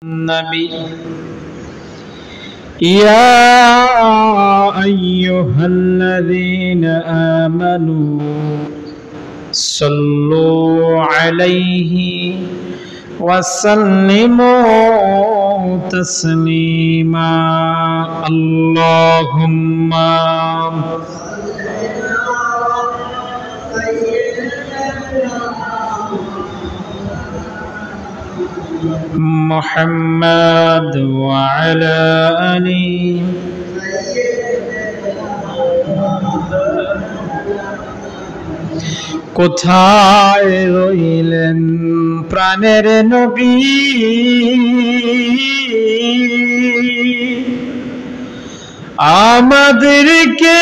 النبي يا أيها الذين آمنوا صلوا عليه وسلموا تسليما اللهم محمد وعلى آله কোথায় রইলেন প্রাণের নবী আমাদেরকে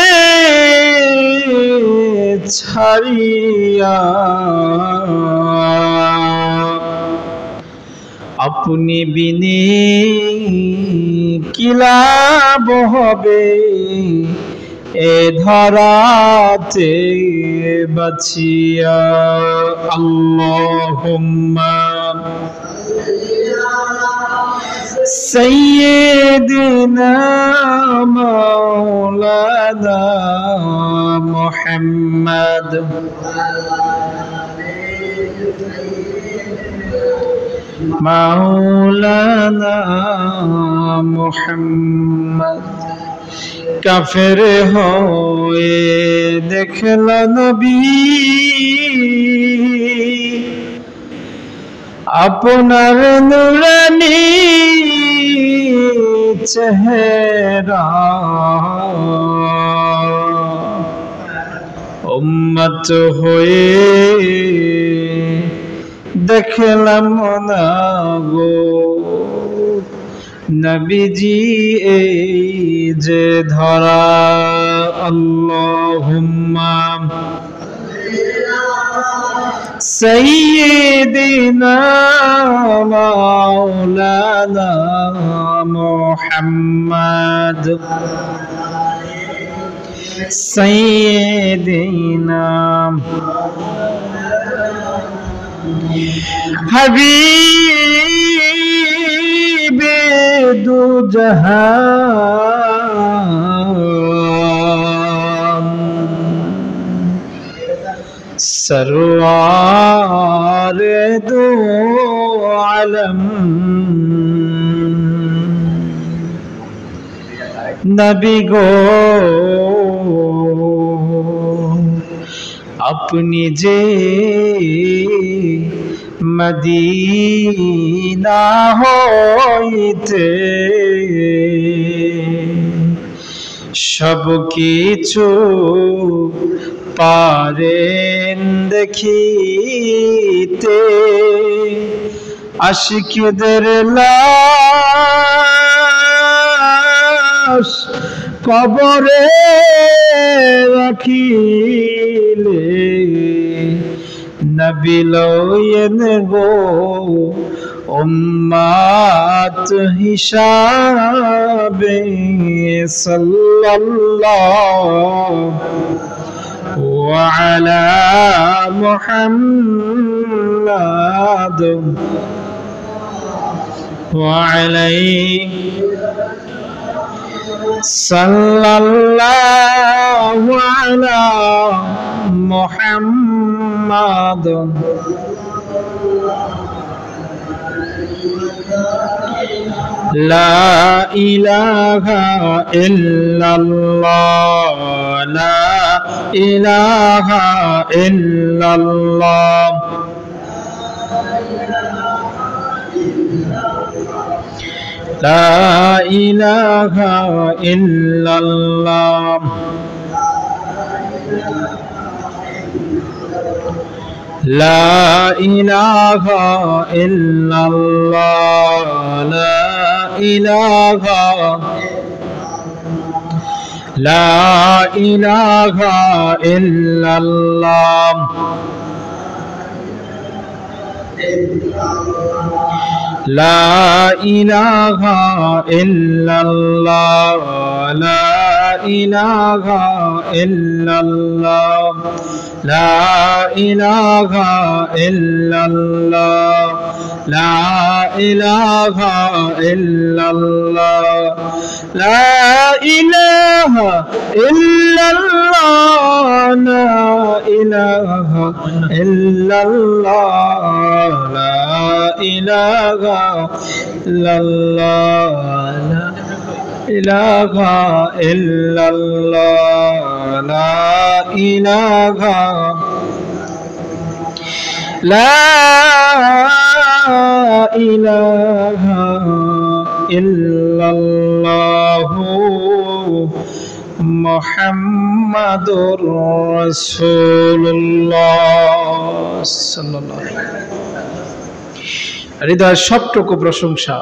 ছাড়িয়া আপনি বিনে কি লাভ হবে এ ধরাতে বাঁচিয়া আল্লাহুম্মা সাইয়্যিদিনা মাওলানা মুহাম্মদ মাওলানা মুহাম্মদ কাফের হয়ে দেখল নবী আপনার নূরানী চেহারা উম্মত হয়ে দেখলাম না গো নবীজি এই যে ধরা আল্লাহুম্মা সাইয়্যিদিনা মাওলানা মুহাম্মদ সাইয়্যিদিনা হাবিবে দু জাহান সরওয়ার দু আলম নবী গো আপনি যে মদিনা হইতে সব কিছু পারেন দেখিতে আশিকদের লাশ কবরে রাখিলে নবী লয়েন গো উম্মত হিসাবে সাল্লাল্লাহু আলা মুহাম্মাদ ওয়া আলাইহি সাল্লাল্লাহু আলা মুহাম্মাদ লা ইলাহা ইল্লাল্লাহ লা ইলাহা ইল্লাল্লাহ লা ইলাহা ইল্লাল্লাহ লা ইলাহা ইল্লাল্লাহ লা ইলাহা লা ইলাহা ইল্লাল্লাহ লা ইলাহা ইল্লাল্লাহ লা ইলাহা ইল্লাল্লাহ লা ইলাহা ইল্লাল্লাহ লা ইলাহা ইল্লাল্লাহ লা ইলাহা ইল্লাল্লাহ লা ইলাহা ইল্লাল্লাহ লা ইলাহা ইল্লাল্লাহ লা ইলাহা ইল্লাল্লাহ লা ইলাহা লা ইলাহা ইল্লাল্লাহ মুহাম্মাদুর রাসূলুল্লাহ সাল্লাল্লাহু আলাইহি ওয়াসাল্লাম। হৃদয়ের সবটুকু প্রশংসা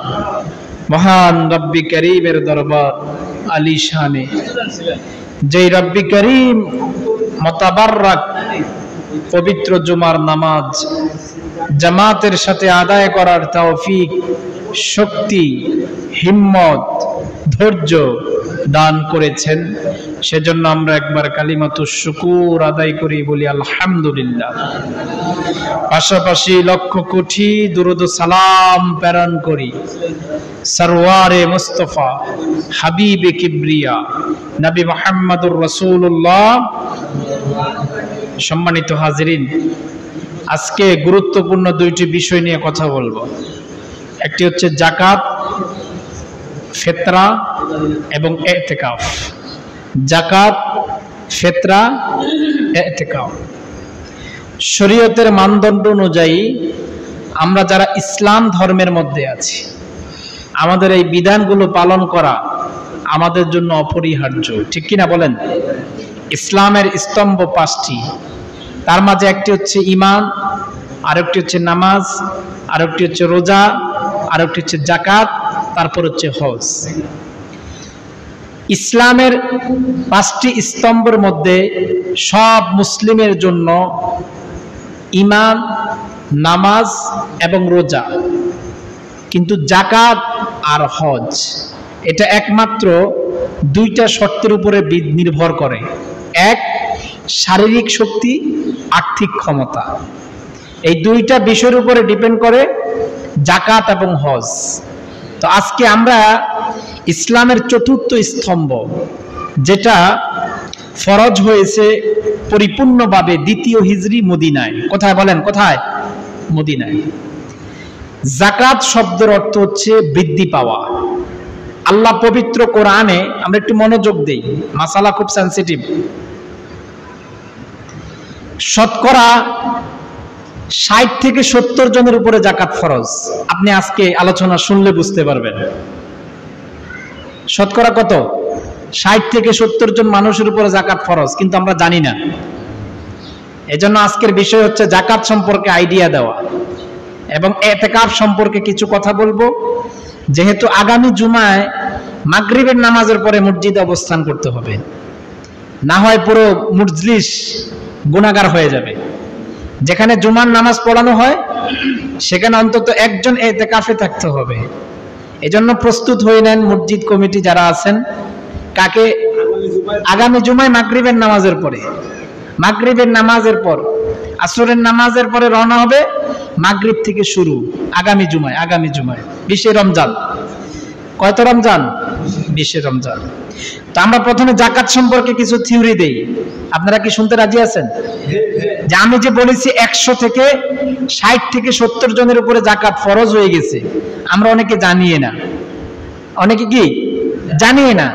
মহান রব্বি করিমের দরবার আলিশানে, যেই রব্বি করিম মুতাবাররাক পবিত্র জুমার নামাজ জামাতের সাথে আদায় করার তৌফিক, শক্তি, হিম্মত, ধৈর্য দান করেছেন। সেজন্য আমরা একবার কালিমাতুশ শুকুর আদায় করি, বলি আলহামদুলিল্লাহ। পাশাপাশি লক্ষ কোটি দুরূদ সালাম প্রেরণ করি সরওয়ারে মুস্তাফা হাবিবে কিবরিয়া নবী মুহাম্মদুর রাসূলুল্লাহ। সম্মানিত হাজিরিন, আজকে গুরুত্বপূর্ণ দুইটি বিষয় নিয়ে কথা বলবো। একটি হচ্ছে যাকাত, ফিতরা এবং ইতিকাফ। যাকাত, ফিতরা, ইতিকাফ। শরীয়তের মানদণ্ড অনুযায়ী আমরা যারা ইসলাম ধর্মের মধ্যে আছি, আমাদের এই বিধানগুলো পালন করা আমাদের জন্য অপরিহার্য, ঠিক কিনা বলেন? ইসলামের স্তম্ভ পাঁচটি, তার মাঝে একটি হচ্ছে ঈমান, আরেকটি হচ্ছে নামাজ, আরেকটি হচ্ছে রোজা, আরেকটি হচ্ছে যাকাত, তারপর হচ্ছে হজ। ইসলামের পাঁচটি স্তম্ভের মধ্যে সব মুসলিমের জন্য ঈমান, নামাজ এবং রোজা, কিন্তু যাকাত আর হজ এটা একমাত্র দুইটা শর্তের উপরে নির্ভর করে। এক, শারীরিক শক্তি, আর্থিক ক্ষমতা। এই দুইটা বিষয়ের উপরে ডিপেন্ড করে যাকাত এবং হজ। তো আজকে আমরা ইসলামের চতুর্থ স্তম্ভ, যেটা ফরজ হয়েছে পরিপূর্ণভাবে দ্বিতীয় হিজরি মদিনায়। কোথায় বলেন? কোথায়? মদিনায়। যাকাত শব্দের অর্থ হচ্ছে বৃদ্ধি পাওয়া। আল্লাহ পবিত্র কোরআনে, আমরা একটু মনোযোগ দেই, মাসালা খুব সেনসিটিভ। শতকরা 60 থেকে 70 জনের উপরে যাকাত ফরজ। আপনি আজকে আলোচনা শুনলে বুঝতে পারবেন শতকরা কত। 60 থেকে 70 জন মানুষের উপরে যাকাত ফরজ, কিন্তু আমরা জানি না। এজন্য আজকের বিষয় হচ্ছে যাকাত সম্পর্কে আইডিয়া দেওয়া এবং ইতিকাফ সম্পর্কে কিছু কথা বলবো। যেহেতু আগামী জুমায় মাগরিবের নামাজের পরে মসজিদে অবস্থান করতে হবে, না হয় পুরো মজলিস গুনাহগার হয়ে যাবে। যেখানে জুমার নামাজ পড়ানো হয় সেখানে অন্তত একজন ইতিকাফে থাকতে হবে। এজন্য প্রস্তুত হয়ে নেন মসজিদ কমিটি যারা আছেন। কাকে? আগামী জুমায় মাগরিবের নামাজের পরে, মাগরিবের নামাজের পর আসরের নামাজের পরে রওনা হবে। মাগরিব থেকে শুরু আগামী জুমায়, আগামী জুমায় 20 রমজান। কত রমজান? 20 রমজান। তো আমরা প্রথমে যাকাত সম্পর্কে কিছু থিওরি দেই। আপনারা কি শুনতে রাজি আছেন? যে আমি যে বলেছি 100 থেকে 60 থেকে 70 জনের উপরে যাকাত ফরজ হয়ে গেছে, আমরা অনেকে জানিয়ে না। অনেকে কি জানিয়ে না।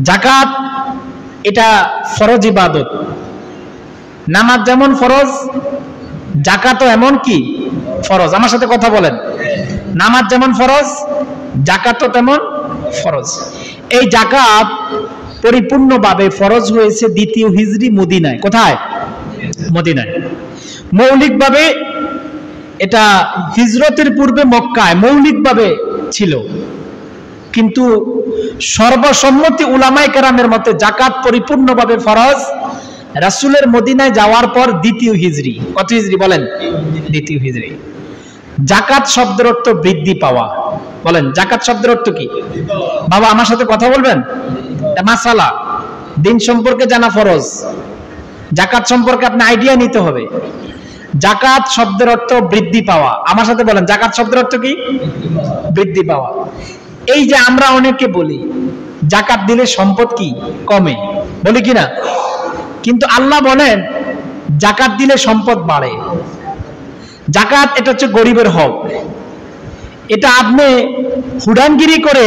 যাকাত এটা ফরজ ইবাদত। নামাজ যেমন ফরজ, যাকাতও এমন কি ফরজ। আমার সাথে কথা বলেন। নামাজ যেমন ফরজ, যাকাতও তেমন ফরজ। এই যাকাত পরিপূর্ণভাবে ফরজ হয়েছে দ্বিতীয় হিজরি মদিনায়। কোথায়? মদিনায়। মৌলিকভাবে এটা হিজরতের পূর্বে মক্কায় মৌলিকভাবে ছিল, কিন্তু সর্বসম্মতি উলামায়ে কেরামের মতে যাকাত পরিপূর্ণভাবে ফরজ রাসূলের মদিনায় যাওয়ার পর দ্বিতীয় হিজরি। কত হিজরি বলেন? দ্বিতীয় হিজরি। যাকাত শব্দের অর্থ বৃদ্ধি পাওয়া। বলেন, যাকাত শব্দের অর্থ কি? বাবা আমার সাথে কথা বলবেন। এটা মাসালা, দিন সম্পর্কে জানা ফরজ। যাকাত সম্পর্কে আপনি আইডিয়া নিতে হবে। যাকাত শব্দের অর্থ বৃদ্ধি পাওয়া। আমার সাথে বলেন, যাকাত শব্দের অর্থ কি? বৃদ্ধি পাওয়া। এই যে আমরা অনেকে বলি যাকাত দিলে সম্পদ কি কমে, বলি কিনা? কিন্তু আল্লাহ বলেন যাকাত দিলে সম্পদ বাড়ে। যাকাত এটা হচ্ছে গরিবের হক। এটা আপনি হুডানগিরি করে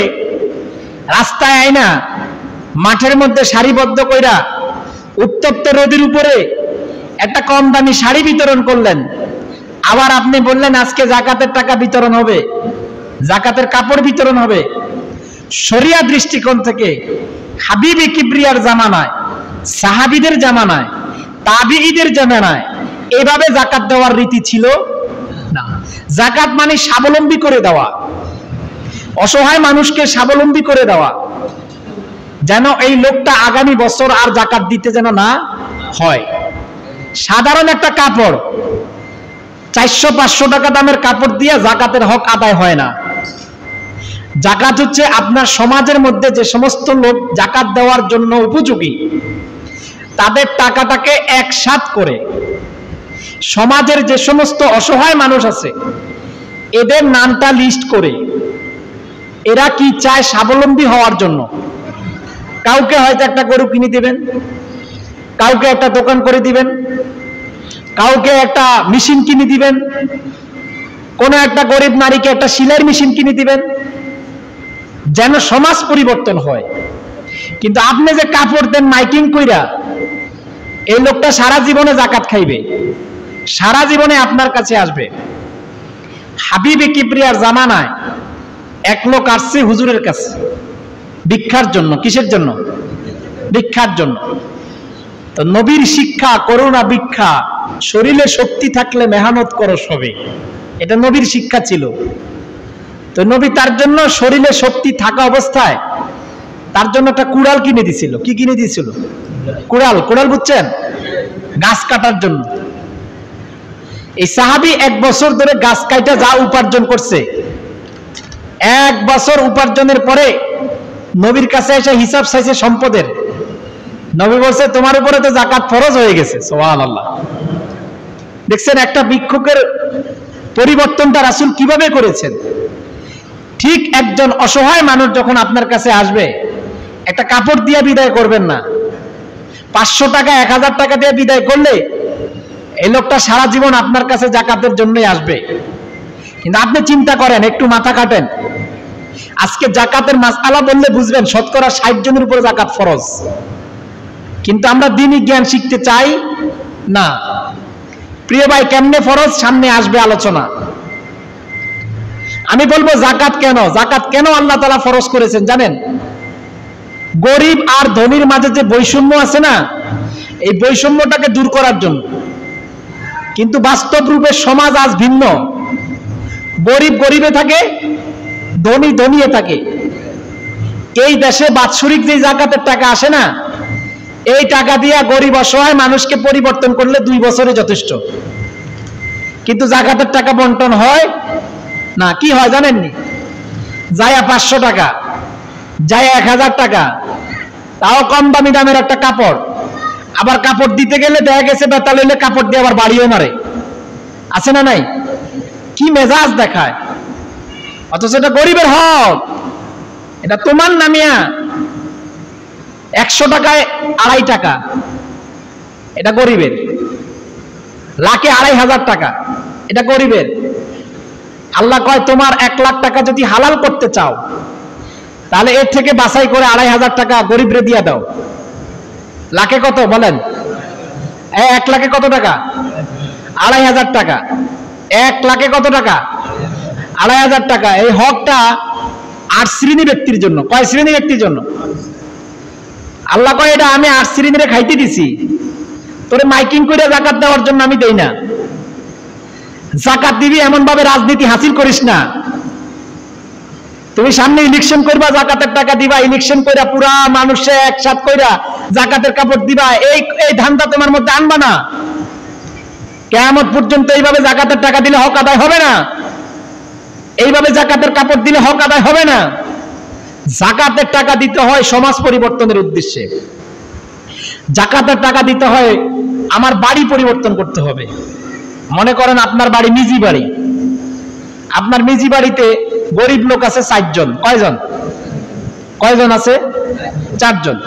রাস্তায় আইনা মাঠের মধ্যে সারিবদ্ধ কইরা উত্তপ্ত রোদের উপরে একটা কম দামি শাড়ি বিতরণ করলেন, আবার আপনি বললেন আজকে যাকাতের টাকা বিতরণ হবে, যাকাতের কাপড় বিতরণ হবে। শরিয়া দৃষ্টিকোণ থেকে হাবিবে কিবরিয়ার জামানায়, সাহাবীদের জামানায়, তাবিঈদের জামানায় এভাবে যাকাত দেওয়ার রীতি ছিল না। যাকাত মানে স্বাবলম্বী করে দেওয়া, অসহায় মানুষকে স্বাবলম্বী করে দেওয়া, যেন এই লোকটা আগামী বছর আর যাকাত দিতে যেন না হয়। সাধারণ একটা কাপড় 400-500 টাকা দামের কাপড় দিয়ে যাকাতের হক আদায় হয় না। যাকাত হচ্ছে আপনার সমাজের মধ্যে যে সমস্ত লোক যাকাত দেওয়ার জন্য উপযোগী তাদের টাকাটাকে একসাথ করে সমাজের যে সমস্ত অসহায় মানুষ আছে এদের নামটা লিস্ট করে এরা কি চায় স্বাবলম্বী হওয়ার জন্য। কাউকে হয়তো একটা গরু কিনে দিবেন, কাউকে একটা দোকান করে দিবেন, কাউকে একটা মেশিন কিনে দিবেন, কোন একটা গরিব নারীকে একটা সেলাইয়ের মেশিন কিনে দিবেন, যেন সমাজ পরিবর্তন হয়। কিন্তু আপনি যে কাপড় দেন মাইকিং কইরা, এই লোকটা সারা জীবনে যাকাত খাইবে, সারা জীবনে আপনার কাছে আসবে। হাবিবে কিবরিয়ার জামানায় এক লোক আসছে হুজুরের কাছে ভিক্ষার জন্য। কিসের জন্য? ভিক্ষার জন্য। তো নবীর শিক্ষা করুণা ভিক্ষা, শরীরে শক্তি থাকলে মেহনত করো সবে, এটা নবীর শিক্ষা ছিল। তো নবী তার জন্য শরীরে শক্তি থাকা অবস্থায় তার জন্য একটা কুড়াল কিনে দিছিল। কি কিনে দিয়েছিল? কুড়াল। কুড়াল বুঝছেন? গাছ কাটার জন্য। এই সাহাবী 1 বছর ধরে গাছ কাটা যা উপার্জন করছে, 1 বছর উপার্জনের পরে নবীর কাছে এসে হিসাব চাইছে সম্পদের। নবী বলছে তোমার উপরে তো যাকাত ফরজ হয়ে গেছে। সুবহানাল্লাহ। দেখছেন একটা ভিক্ষুকের পরিবর্তনটা রাসূল কিভাবে করেছেন। ঠিক একজন অসহায় মানুষ যখন আপনার কাছে আসবে, একটা কাপড় দিয়ে বিদায় করবেন না, 500 টাকা 1000 টাকা দিয়ে বিদায় করলে এই লোকটা সারা জীবন আপনার কাছে যাকাতের জন্যই আসবে। কিন্তু আপনি চিন্তা করেন, একটু মাথা কাটেন, আজকে যাকাতের মাসআলা বললে বুঝবেন 60% জনের উপরে যাকাত ফরজ। কিন্তু আমরা দ্বীনি জ্ঞান শিখতে চাই না। প্রিয় ভাই, কেমনে ফরজ সামনে আসবে আলোচনা। আমি বলবো যাকাত কেন, যাকাত কেন আল্লাহ তাআলা ফরজ করেছেন জানেন? গরিব আর ধনীর মাঝে যে বৈষম্য আছে না, এই বৈষম্যটাকে দূর করার জন্য। কিন্তু বাস্তব রূপে সমাজ আজ ভিন্ন। গরিব গরিবে থাকে, ধনী ধনীয়ে থাকে। এই দেশে বাৎসরিক যে যাকাতের টাকা আসে না, এই টাকা দিয়ে গরিব অসহায় মানুষকে পরিবর্তন করলে 2 বছরে যথেষ্ট। কিন্তু যাকাতের টাকা বন্টন হয় না। কি হয় জানেননি? যায় 500 টাকা, যায় 1000 টাকা, তাও কম দামি দামের একটা কাপড়। আবার কাপড় দিতে গেলে দেখা গেছে বেতা লইলে কাপড় দিয়ে আবার বাড়িও মারে। আছে না নাই? কি মেজাজ দেখায়। অথচ এটা গরিবের হক, এটা তোমার নামিয়া 100 টাকায় 2.5 টাকা, এটা গরিবের। লাখে 2.5 টাকা, এটা গরিবের। আল্লাহ কয় তোমার 1 লাখ টাকা যদি হালাল করতে চাও তাহলে এর থেকে বাছাই করে 2.5 টাকা গরিবরে দিয়া দাও। লাখে কত বলেন? 1 লাখে কত টাকা? 2.5 টাকা। 1 লাখে কত টাকা? 2.5 টাকা। এই হকটা 8 শ্রেণী ব্যক্তির জন্য। কয় শ্রেণী ব্যক্তির জন্য? আল্লাহ কয় এটা আমি 8 শ্রেণীরে খাইতে দিছি, তোরে মাইকিং করে যাকাত দেওয়ার জন্য আমি দেই না। যাকাত দিবি এমন ভাবে রাজনীতি হাসিল করিস না। তুমি সামনে ইলেকশন করবা, যাকাতের টাকা দিবা, ইলেকশন কইরা পুরা মানুষে একসাথ কইরা যাকাতের কাপড় দিবা, এই ধান্দা তোমার মধ্যে আনবা না। কিয়ামত পর্যন্ত এইভাবে যাকাতের টাকা দিলে হক আদায় হবে না, এইভাবে যাকাতের কাপড় দিলে হক আদায় হবে না। যাকাতের টাকা দিতে হয় সমাজ পরিবর্তনের উদ্দেশ্যে, যাকাতের টাকা দিতে হয় আমার বাড়ি পরিবর্তন করতে হবে। মনে করেন আপনার বাড়ি মিজি বাড়ি, আপনার মিজি বাড়িতে গরিব লোক আছে 4 জন, কয়জন আছে? 4 জন।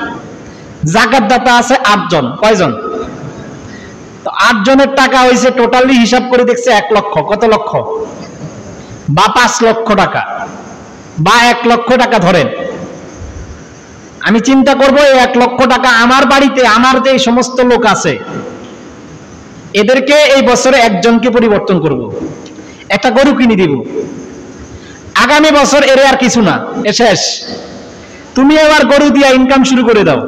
যাকাত দাতা আছে 8 জন, কয়জন? তো 8 জনের টাকা হয়েছে টোটালি হিসাব করে দেখছে 1 লক্ষ। কত লক্ষ? বা 5 লক্ষ টাকা বা 1 লক্ষ টাকা ধরেন। আমি চিন্তা করব এই 1 লক্ষ টাকা আমার বাড়িতে আমার যে সমস্ত লোক আছে এদেরকে এই বছরে একজনকে পরিবর্তন করব, একটা গরু কিনে দিব। আগামী বছর এর আর কিছু না, এ শেষ। তুমি এবার গরু দিয়ে ইনকাম শুরু করে দাও।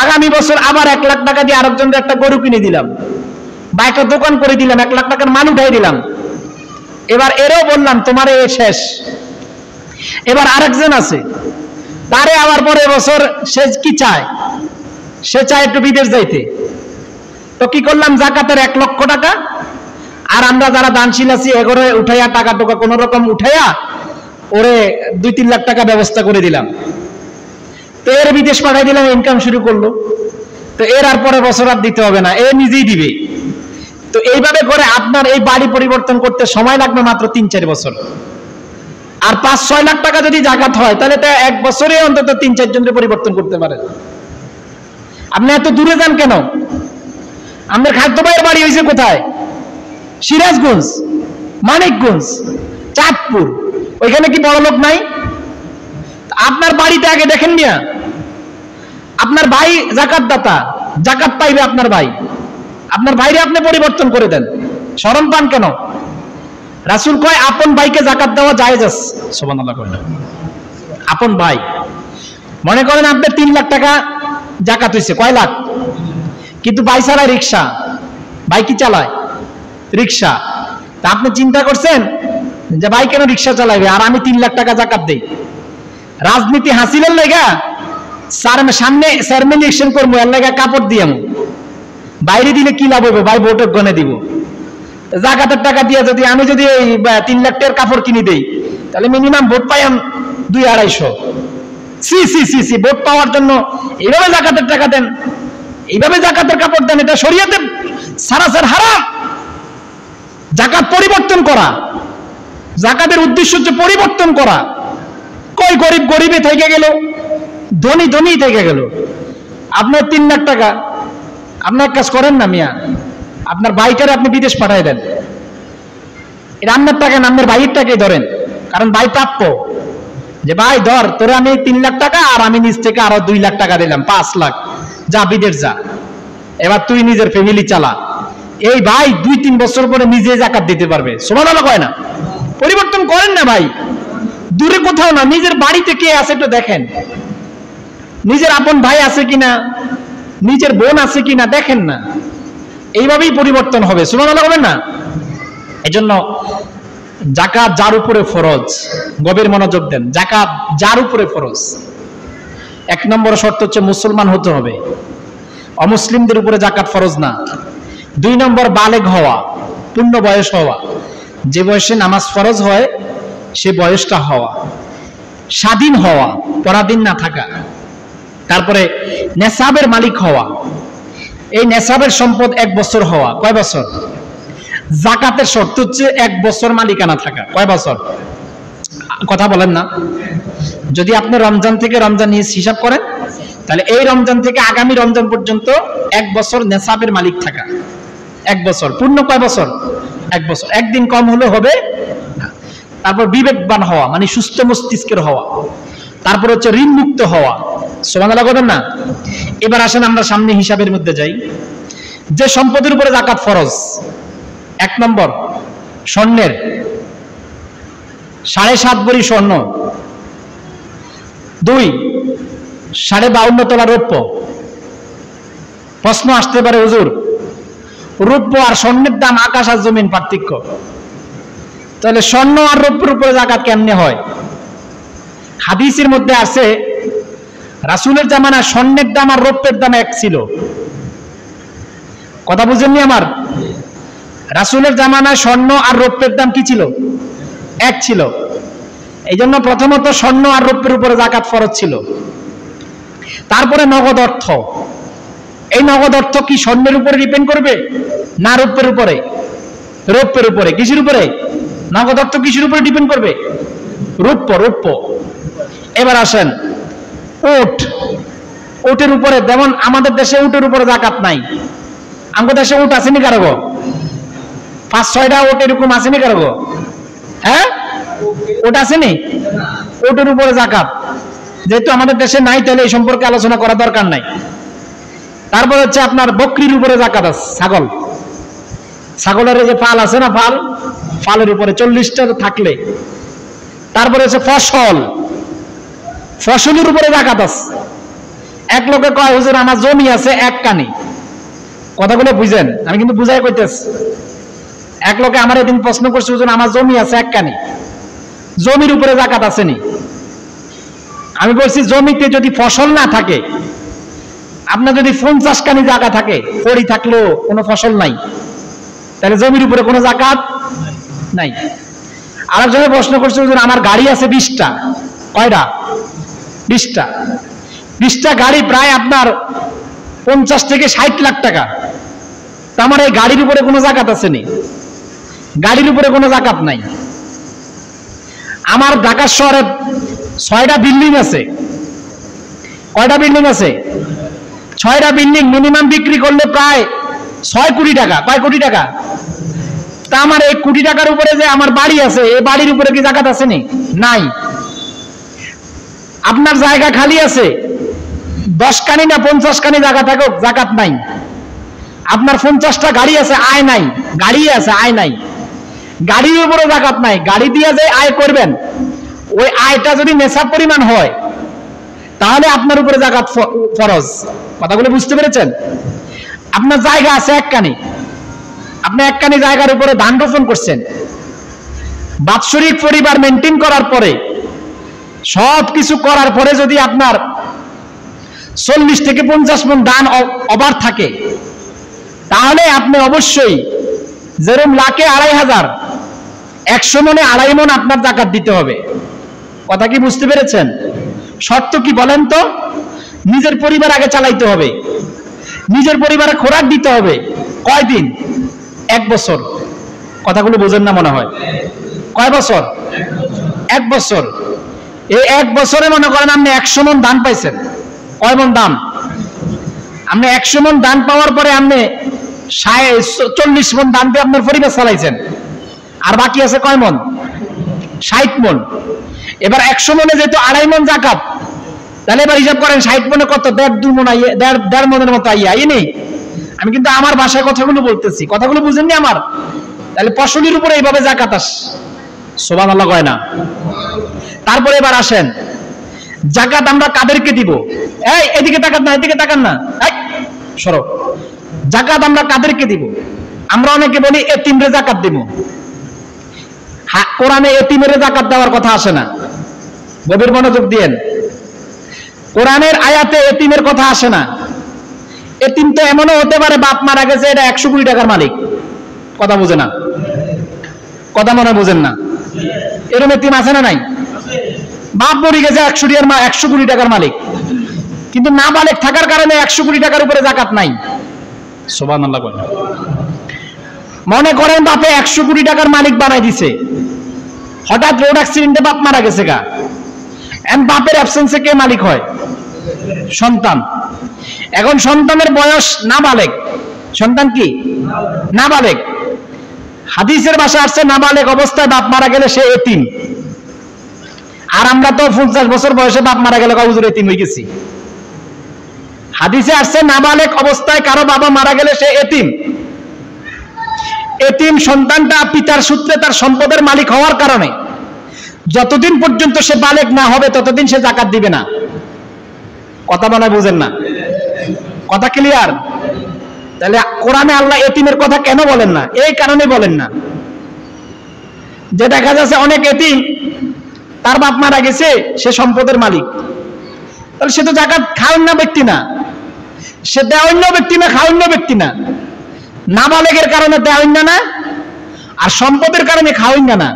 আগামী বছর আবার 1 লাখ টাকা দিয়ে আরেকজনকে একটা গরু কিনে দিলাম বা একটা দোকান করে দিলাম, 1 লাখ টাকার মাল উঠাই দিলাম। এবার এরও বললাম তোমার এ শেষ। এবার আরেকজন আছে, তারে আবার পরের বছর সে কি চায়? সে চায় একটু বিদেশ যাইতে। তো কি করলাম? যাকাতের 1 লক্ষ টাকা আর আমরা যারা দানশীল আছি এগোরে উঠাইয়া টাকা টোকা কোন রকম উঠাইয়া ওরে 2-3 লাখ টাকা ব্যবস্থা করে দিলাম। তো এর বিদেশ পাঠাই দিলাম, ইনকাম শুরু করলো। তো এর আর পরের বছর আর দিতে হবে না, এ নিজেই দিবে। তো এইভাবে করে আপনার এই বাড়ি পরিবর্তন করতে সময় লাগবে মাত্র 3-4 বছর। আর 5-6 লাখ টাকা যদি যাকাত হয় তাহলে তো 1 বছরে অন্তত 3-4 জনের পরিবর্তন করতে পারেন। আপনি এত দূরে যান কেন? আমাদের খাদ্য ভাইয়ের বাড়ি হয়েছে কোথায়? সিরাজগঞ্জ, মানিকগঞ্জ, চাঁদপুর। ওইখানে কি বড় লোক নাই? আপনার বাড়িতে আগে দেখেন মিয়া, আপনার ভাই যাকাত দাতা, যাকাত পাইবে আপনার ভাই, আপনার ভাইরে আপনি পরিবর্তন করে দেন। শরম পান কেন? রাসূল কয় আপন ভাইকে যাকাত দেওয়া জায়েজ আছে। সুবহানাল্লাহ কয় না? আপন ভাই। মনে করেন আপনার 3 লাখ টাকা যাকাত হইছে, কয় লাখ? কিন্তু ভাই চালায় রিকশা, ভাই কি চালায়? রিকশা। তা আপনি চিন্তা করছেন যে ভাই কেন রিকশা চালাইবে আর আমি 3 লাখ টাকা যাকাত দেই? রাজনীতি হাসিলের লেগা সামনে চেয়ারম্যান ইলেকশন করবো, এর লেগা কাপড় দিয়ে বাইরে দিলে কি লাভ হবে? ভাই ভোটের গনে দিব। যাকাতের টাকা দিয়ে যদি আমি যদি এই 3 লাখ টাকার কাপড় কিনে দেই তাহলে মিনিমাম ভোট পাই 200-250। সি সি সি সি ভোট পাওয়ার জন্য এইভাবে যাকাতের টাকা দেন, এইভাবে যাকাতের কাপড় দেন, এটা শরীয়তে সারাসার হারাম। যাকাত পরিবর্তন করা, যাকাতের উদ্দেশ্য হচ্ছে পরিবর্তন করা। কই গরিব গরিবে থেকে গেল, ধনী ধনী থেকে গেল। আপনার 3 লাখ টাকা, আপনার কাজ করেন না মিয়া, আপনার ভাইটারে আপনি বিদেশ পাঠাই দেন। এটা আপনার টাকা না, আপনার ভাইয়ের টাকাই ধরেন, কারণ ভাই প্রাপ্য। যে ভাই ধর তোরে আমি 3 লাখ টাকা আর আমি নিজ থেকে আরো 2 লাখ টাকা দিলাম, 5 লাখ, যা বিদেশ যা, এবার তুই নিজের ফ্যামিলি চালা। এই ভাই 2-3 বছর পরে নিজে যাকাত দিতে পারবে। সুবহানাল্লাহ কয় না? পরিবর্তন করেন না ভাই, দূরে কোথাও না, নিজের বাড়িতে কে আছে একটু দেখেন, নিজের আপন ভাই আছে কিনা, নিজের বোন আছে কিনা দেখেন না। এইভাবেই পরিবর্তন হবে। সুবহানাল্লাহ বলেন না? এজন্য যাকাত যার উপরে ফরজ, গভীর মনোযোগ দেন, যাকাত যার উপরে ফরজ। 1 নম্বর শর্ত হচ্ছে মুসলমান হতে হবে, অমুসলিমদের উপরে যাকাত ফরজ না। 2 নম্বর বালেগ হওয়া, পূর্ণ বয়স হওয়া, যে বয়সে নামাজ ফরজ হয় সে বয়সটা হওয়া। স্বাধীন হওয়া, পরাধীন না থাকা। তারপরে নেসাবের মালিক হওয়া, এই নেসাবের সম্পদ 1 বছর হওয়া। কয় বছর? যাকাতের শর্ত হচ্ছে 1 বছর মালিকানা থাকা। কয় বছর? কথা বলেন না? যদি আপনি রমজান থেকে রমজান নিয়ে হিসাব করেন তাহলে এই রমজান থেকে আগামী রমজান পর্যন্ত 1 বছর নেসাবের মালিক থাকা। 1 বছর পূর্ণ। কয় বছর? 1 বছর। একদিন কম হলে হবে। তারপর বিবেকবান হওয়া, মানে সুস্থ মস্তিষ্কের হওয়া। তারপর হচ্ছে ঋণ মুক্ত হওয়া। সুবহানাল্লাহ বলেন না? এবার আসেন আমরা সামনে হিসাবের মধ্যে যাই। যে সম্পদের উপরে যাকাত ফরজ, 1 নম্বর স্বর্ণের 7.5 ভরি স্বর্ণ, 2 52.5 তোলা রৌপ্য। প্রশ্ন আসতে পারে হুজুর রৌপ্য আর স্বর্ণের দাম আকাশ আর জমিন পার্থক্য, তাহলে স্বর্ণ আর রৌপ্যের উপরে যাকাত কেমনে হয়? হাদিসের মধ্যে আছে রাসূলের জামানায় স্বর্ণের দাম আর রৌপ্যের দাম 1 ছিল। কথা বুঝেননি আমার? রাসূলের জামানায় স্বর্ণ আর রৌপ্যের দাম কি ছিল? 1 ছিল। এই জন্য প্রথমত স্বর্ণ আর রৌপ্যের উপরে জাকাত ফরজ ছিল। তারপরে নগদ অর্থ। এই নগদ অর্থ কি স্বর্ণের উপরে ডিপেন্ড করবে না রৌপ্যের উপরে? রৌপ্যের উপরে। কিসের উপরে? নগদ অর্থ কিসের উপরে ডিপেন্ড করবে? রৌপ্য। রৌপ্য। এবার আসেন উট। উটের উপরে, যেমন আমাদের দেশে উটের উপরে জাকাত নাই। আমাদের দেশে উট আসেনি কারো? 5-6টা উট এরকম আসেনি কারো? হ্যাঁ, উট আসেনি? উটের উপরে জাকাত যেহেতু আমাদের দেশে নাই, তাহলে এই সম্পর্কে আলোচনা করা দরকার নাই। তারপর হচ্ছে আপনার বকরির উপরে জাকাত আছে। ছাগল, ছাগলের যে ফাল আছে না, ফাল, ফালের উপরে 40টা থাকলে। তারপরে হচ্ছে ফসল, ফসলের উপরে জাকাত আছে। এক লোকে কয় হুজুর আমার জমি আছে 1 কানি। কথাগুলো বুঝেন, আমি কিন্তু বুঝাই কইতেছি। এক লোকে আমার এদিন প্রশ্ন করছে হুজুর আমার জমি আছে 1 কানি, জমির উপরে জাকাত আসেনি? আমি বলছি জমিতে যদি ফসল না থাকে, আপনার যদি 50 কানি জায়গা থাকে, ফড়ি থাকলেও কোনো ফসল নাই, তাহলে জমির উপরে কোনো জাকাত নাই। আরেকজনে প্রশ্ন করছে হুজুর আমার গাড়ি আছে 20টা। কয়টা? 20টা। 20টা গাড়ি প্রায় আপনার 50 থেকে 60 লাখ টাকা। তো আমার এই গাড়ির উপরে কোনো জাকাত আসেনি? গাড়ির উপরে কোনো জাকাত নাই। আমার ঢাকা শহরে 6টা বিল্ডিং আছে। কয়টা বিল্ডিং আছে? 6টা বিল্ডিং মিনিমাম বিক্রি করলে প্রায় 6 কোটি টাকা। কয় কোটি টাকা? তা আমার 1 কোটি টাকার উপরে যে আমার বাড়ি আছে, এই বাড়ির উপরে কি জাকাত আসেনি? নাই। আপনার জায়গা খালি আছে 10 কানি না 50 কানি জায়গা থাকুক, জাকাত নাই। আপনার 50টা গাড়ি আছে, আয় নাই। গাড়ি আছে, আয় নাই। গাড়ির উপরে জাকাত নাই। গাড়ি দিয়ে যে আয় করবেন, ওই আয়টা যদি নেশাব পরিমাণ হয়, তাহলে আপনার উপরে জাকাত ফরজ। কথাগুলো বুঝতে পেরেছেন? আপনার জায়গা আছে 1 কানি, আপনি 1 কানি জায়গার উপরে ধান রোপণ করছেন। বাৎসরিক পরিবার মেনটেন করার পরে, সব কিছু করার পরে যদি আপনার 40 থেকে 50 মণ ধান ওভার থাকে, তাহলে আপনি অবশ্যই যেরকম লাখে 2500, 100 মণে 2.5 মণ আপনার জাকাত দিতে হবে। কথা কি বুঝতে পেরেছেন? শর্ত কি বলেন তো? নিজের পরিবার আগে চালাইতে হবে, নিজের পরিবারে খোরাক দিতে হবে। কয়দিন? 1 বছর। কথাগুলো বোঝেন না মনে হয়। কয় বছর? 1 বছর। এই 1 বছরে মনে করেন আপনি 100 মণ ধান পাইছেন। কয় মণ ধান? আপনি 100 মণ ধান পাওয়ার পরে আপনি 40 মণ ধান দিয়ে আপনার পরিবার চালাইছেন, আর বাকি আছে কয় মণ? 60 মণ। এবার 100 মণে যেহেতু 2.5 মণ জাকাত, তাহলে এবার হিসাব করেন 60 মণে কত? 1.5-2 মণ, 1.5 মণের মতো আই নেই। আমি কিন্তু আমার ভাষায় কথাগুলো বলতেছি, কথাগুলো বুঝেননি আমার? তাহলে ফসলের উপরে এইভাবে জাকাত আসে। সুবহানাল্লাহ কয় না? তারপরে এবার আসেন, জাকাত আমরা কাদেরকে দিব? এই এদিকে তাকান না, এদিকে তাকান না, এই সরো। জাকাত আমরা কাদেরকে দিব? আমরা অনেকে বলি এতিমরে জাকাত দেব। কোরআনে এতিমের জাকাত দেওয়ার কথা আসে না। গভীর মনোযোগ দিয়েন। কোরআনের আয়াতে এতিমের কথা আসে না। এতিম তো এমনও হতে পারে বাপ মারা গেছে, এটা 100 কোটি টাকার মালিক। কথা বুঝে না? কথা মনে বুঝেন না? এরকম এতিম আছে না নাই? বাপ মরে গেছে 100 কোটি টাকার মালিক, কিন্তু নাবালেগ থাকার কারণে 100 কোটি টাকার উপরে জাকাত নাই। সুবহানাল্লাহ কয় না? মনে করেন বাপে 100 কোটি টাকার মালিক বানাই দিছে, হঠাৎ রোড অ্যাক্সিডেন্টে বাপ মারা গেছে গা। বাপের অ্যাবসেন্সে কে মালিক হয়? সন্তান। এখন সন্তানের বয়স নাবালেগ। সন্তান কি? নাবালেগ। হাদিসের ভাষায় আসছে নাবালেগ অবস্থায় বাপ মারা গেলে সে এতিম। আর আমরা তো 50 বছর বয়সে বাপ মারা গেলে হুজুর এতিম হয়ে গেছি। হাদিসে আসছে নাবালেগ অবস্থায় কারো বাবা মারা গেলে সে এতিম। এতিম সন্তানটা পিতার সূত্রে তার সম্পদের মালিক হওয়ার কারণে যতদিন পর্যন্ত সে বালেগ না হবে ততদিন সে জাকাত দিবে না। কথা মনে বুঝেন না? কথা ক্লিয়ার? তাহলে কোরআনে আল্লাহ এতিমের কথা কেন বলেন না? এই কারণে বলেন না যে দেখা যাচ্ছে অনেক এতিম, তার বাপ মারা গেছে, সে সম্পদের মালিক, তাহলে সে তো জাকাত খাওয়ান্য ব্যক্তি না, সে দেওয়ান্য ব্যক্তি না, খাওয়ান্য ব্যক্তি না। নাবালেগের কারণে দেওয়ান্য না, আর সম্পদের কারণে খাওয়ান্য না।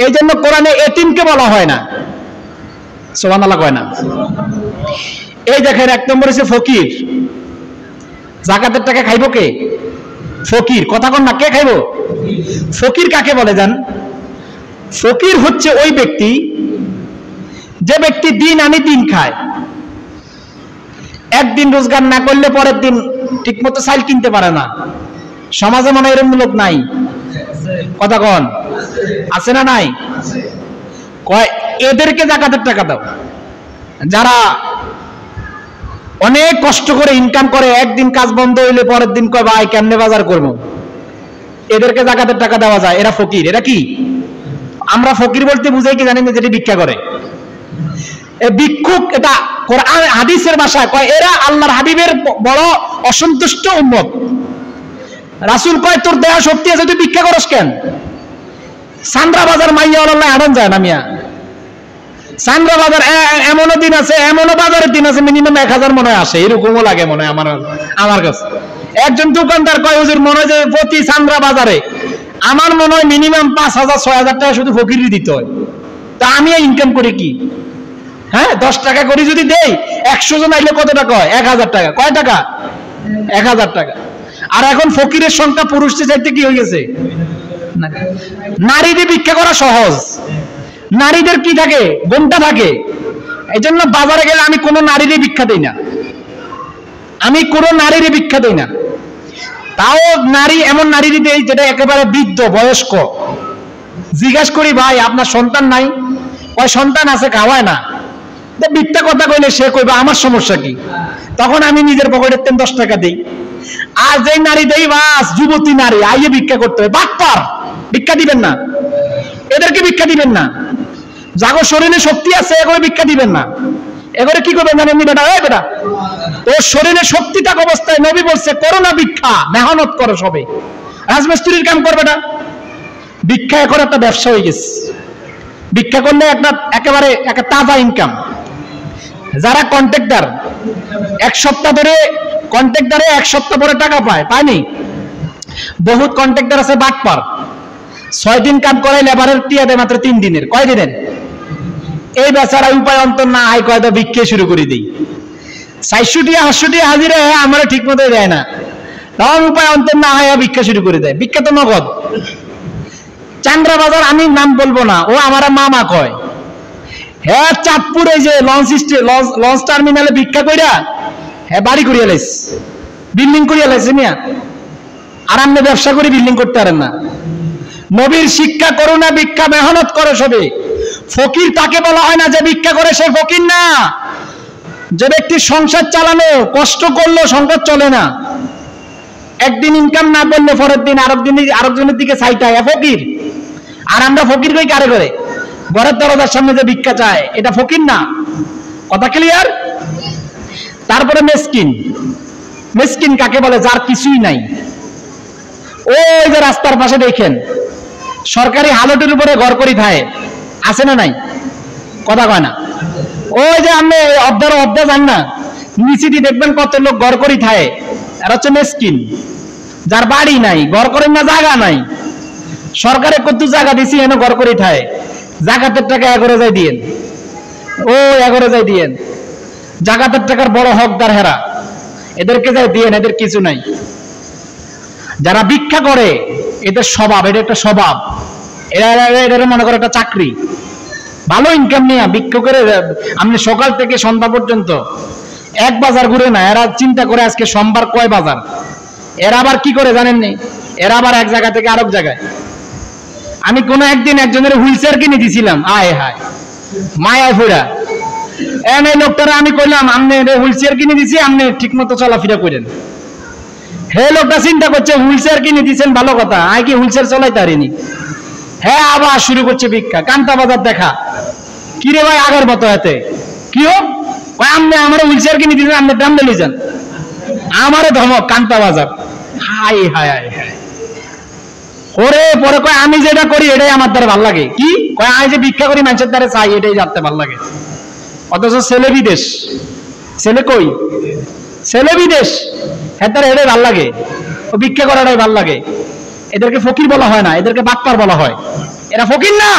এই জন্য কোরআনে এতিমকে বলা হয় না, সুবহানাল্লাহ কয় না। এই দেখেন 1 নম্বর হচ্ছে ফকির। যাকাতের টাকা খাইবো কে? ফকির। কথা কন না, কে খাইবো? ফকির কাকে বলে জান? ফকির হচ্ছে ওই ব্যক্তি যে ব্যক্তি দিন আনি দিন খায়, একদিন রোজগার না করলে পরের দিন ঠিক মতো চাল কিনতে পারে না। সমাজে মনে হয় এরকম লোক নাই? কথা কন, আছে না নাই? কয় এদেরকে যাকাতের টাকা দাও। যারা অনেক কষ্ট করে ইনকাম করে, একদিন কাজ বন্ধ হইলে পরের দিন কয় ভাই কেমনে বাজার করবো, এদেরকে যাকাতের টাকা দেওয়া যায়। এরা ফকির। এরা কি? আমরা ফকির বলতে বুঝাই কি জানেন? যেটি ভিক্ষা করে। ভিক্ষুক এটা কোরআন হাদিসের ভাষায় কয় এরা আল্লাহর হাবিবের বড় অসন্তুষ্ট উম্মত। রাসূল কয় তোর দেয়া শক্তি আছে, তুই ভিক্ষা করস কেন? সান্দ্রা বাজার মাইয়া আল্লাহ আড়ন যায় না মিয়া। সান্দ্রা বাজার এমনও দিন আছে, এমনও বাজারের দিন আছে মিনিমাম 1000 মনে হয় আসে, এরকমও লাগে মনে হয় আমার কাছে। একজন দোকানদার কয় হুজুর মনে হয় যে প্রতি সান্দ্রা বাজারে আমার মনে হয় মিনিমাম 5000 6000 টাকা শুধু ফকিরই দিতে হয়। তা আমি ইনকাম করি কি? হ্যাঁ, 10 টাকা করে যদি দেই 100 জন আইলে কত টাকা হয়? 1000 টাকা। কয় টাকা? 1000 টাকা। আর এখন ফকিরের সংখ্যা পুরুষদের চাইতে কি হয়ে গেছে? নারীদের ভিক্ষা করা সহজ। নারীদের কি থাকে? ঘন্টা থাকে। এই জন্য বাজারে গেলে আমি কোনো নারীরই ভিক্ষা দেই না, আমি কোনো নারীরই ভিক্ষা দেই না। তাও নারী এমন নারীরই দেই যেটা একেবারে বৃদ্ধ বয়স্ক। জিজ্ঞাসা করি ভাই আপনার সন্তান নাই? ওই সন্তান আছে, খাওয়ায় না। মিথ্যা কথা কইলে সে কইবা আমার সমস্যা কি? তখন আমি নিজের পকেটের 10 টাকা দিই। আর যেই নারী দেই বাস যুবতী নারী আইয়ে ভিক্ষা করতে হবে, বাটপার। ভিক্ষা দিবেন না, এদেরকে ভিক্ষা দিবেন না। যাগো শরীরে শক্তি আছে এগুলো ভিক্ষা দিবেন না। এগুলো কি করবেন জানেন? বেটা এই বেটা তোর শরীরে শক্তি থাকা অবস্থায় নবী বলছে করো না ভিক্ষা, মেহনত করো। সবে রাজমিস্ত্রির কাম করবে না। ভিক্ষা এখন একটা ব্যবসা হয়ে গেছে। ভিক্ষা করলে একেবারে একটা তাজা ইনকাম। যারা কন্ট্রাক্টর 1 সপ্তাহ ধরে কন্ট্রাক্টরে 1 সপ্তাহ পরে টাকা পায়নি। বহুত কন্ট্রাক্টর আছে বাটপার, 6 দিন কাম করাই লেবারের টিয়া দেয় মাত্র 3 দিনের। কয় দিনের? এই বেচারা উপায় অন্তর না আয় কয় তো ভিক্ষা শুরু করে দিই। 400 টিয়া 800 টিয়া হাজিরা আমরা ঠিক মতো দেয় না, তখন উপায় অন্তর না আয় ভিক্ষা শুরু করে দেয়। ভিক্ষা তো নগদ। চান্দ্রা বাজার আমি নাম বলবো না, ও আমার মামা কয়। হ্যাঁ চাঁদপুর এই যে লঞ্চ টার্মিনালে ভিক্ষা কইরা হ্যাঁ বাড়ি করিয়া লাইছে, বিল্ডিং করিয়া লাইছে মিয়া। আর আপনি ব্যবসা করে বিল্ডিং করতে পারেন না। নবীর শিক্ষা করো না, ভিক্ষা মেহনত করো সবে। ফকির তাকে বলা হয় না যে ভিক্ষা করে সে ফকির না। যে ব্যক্তি সংসার চালানো কষ্ট করলো সংসার চলে না, একদিন ইনকাম না করলে পরের দিন আরেকজনের দিকে চাইটায় ফকির। আর আমরা ফকির কই কারে করে? ঘরের দরজার সামনে যে ভিক্ষা চায়, এটা ফকির না। কথা ক্লিয়ার? তারপরে মিসকিন। মিসকিন কাকে বলে? যার কিছুই নাই। ওই যে রাস্তার পাশে দেখেন সরকারি হালটের উপরে ঘর করি থাকে, আছে না নাই? কথা কয় না। ওই যে আপনি অর্ধা যান না, নিচে দিয়ে দেখবেন কত লোক ঘর করি থাকে। এরা হচ্ছে মিসকিন, যার বাড়ি নাই, ঘর করেন না, জায়গা নাই। সরকারে কত জায়গা দিছি এনে ঘর করি থাকে। জাকাতের টাকা 11 যায় দিয়েন, ও 11 যায় দিয়েন। জাকাতের টাকার বড় হকদার হেরা, এদেরকে যায় দিয়েন, এদের কিছু নাই। যারা ভিক্ষা করে এদের স্বভাব, এটা একটা স্বভাব। এরা মনে করে একটা চাকরি। ভালো ইনকাম নিয়ে ভিক্ষা করে আপনি সকাল থেকে সন্ধ্যা পর্যন্ত এক বাজার ঘুরে না। এরা চিন্তা করে আজকে সোমবার কয় বাজার। এরা আবার কি করে জানেন নি? এরা আবার এক জায়গা থেকে আরেক জায়গায়। আমি কোনো একদিন একজনের হুইল চেয়ার কিনে দিছিলাম, আয় হায় মায়ায় ফোড়া। এই লোকটারা আমি কইলাম আপনি হুইল চেয়ার কিনে দিছি, আপনি ঠিক মতো চলাফেরা করেন। হে লোকটা চিন্তা করছে হুইল চেয়ার কিনে দিচ্ছেন ভালো কথা, আয় কি হুইল চেয়ার চলাইতে পারিনি। হ্যাঁ আবার শুরু করছে ভিক্ষা। কান্তা বাজার দেখা। কি রে ভাই আগের মতো হাতে কি হোক? আপনি আমার হুইল চেয়ার কিনে দিচ্ছেন, আপনি দাম দিলে যান। আমারে ধমক কান্তা বাজার। হাই হায় হায় হায় ওরে। পরে কয় আমি যেটা করি এটাই আমার দ্বারা ভাল লাগে। কি কয়? আমি যে ভিক্ষা করি মানুষের দ্বারা চাই, এটাই জানতে ভাল লাগে। অথচ ছেলে বিদেশ, ছেলে কই? ছেলে বিদেশ, হ্যাঁ তার এটাই ভাল লাগে, ও ভিক্ষা করাটাই ভাল লাগে। এদেরকে ফকির বলা হয় না, এদেরকে বাটপার বলা হয়। এরা ফকির না।